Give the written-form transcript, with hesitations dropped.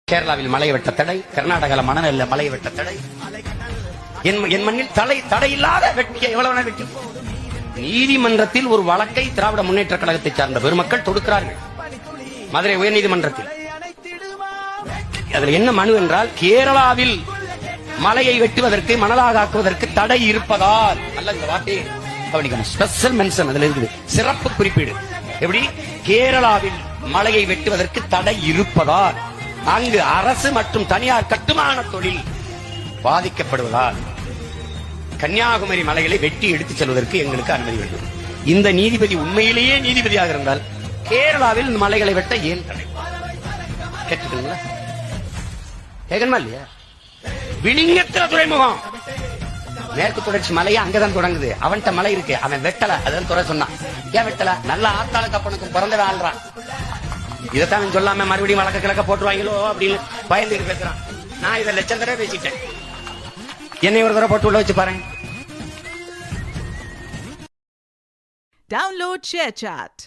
கேரளாவில் மலை வெட்ட தடை, கர்நாடகாவில் மணநெல்ல மலை வெட்ட தடை. என் மண்ணில் தடை இல்லாத வெட்டிய எவ்வளவு வெட்டி. நீதிமன்றத்தில் ஒரு வழக்கை திராவிட முன்னேற்ற கழகத்தை சார்ந்த பெருமக்கள் தொடுக்கிறார்கள் மதுரை உயர்நீதிமன்றத்தில். அதில் என்ன மனு என்றால், கேரளாவில் மலையை வெட்டுவதற்கு மணலாக ஆக்குவதற்கு தடை இருப்பதால், அல்ல இந்த வார்த்தையை கவனிக்கணும், ஸ்பெஷல் மென்ஷன் அதுல இருக்குது, சிறப்பு குறிப்பீடு. எப்படி? கேரளாவில் மலையை வெட்டுவதற்கு தடை இருப்பதால் அங்கு அரசு மற்றும் தனியார் கட்டுமான தொழில் பாதிக்கப்படுவதால் கன்னியாகுமரி மலைகளை வெட்டி எடுத்துச் செல்வதற்கு எங்களுக்கு அனுமதி வேண்டும். இந்த நீதிபதி உண்மையிலேயே நீதிபதியாக இருந்தால் கேரளாவில் மலைகளை வெட்ட ஏன் தடை கேட்டுக்கீங்களா? கேட்கணுமா இல்லையா? விழிங்கத்திர துறைமுகம் மேற்கு தொடர்ச்சி மலையை அங்கதான் தொடங்குது. அவன்கிட்ட மலை இருக்கு, அவன் வெட்டல. அதான் துறை சொன்னான். ஏன் வெட்டல? நல்ல ஆத்தாளுக்கு அப்பனுக்கும் பிறந்த ஆள்றான். இதைத்தான் சொல்லாம மறுபடியும் வழக்க கிழக்க போட்டுருவாங்களோ அப்படின்னு பயந்து பேசுறான். நான் இதை லட்சம் தடவை பேசிட்டேன். என்னை ஒரு தடவை போட்டு உள்ள வச்சு பாருங்க. Download ShareChat.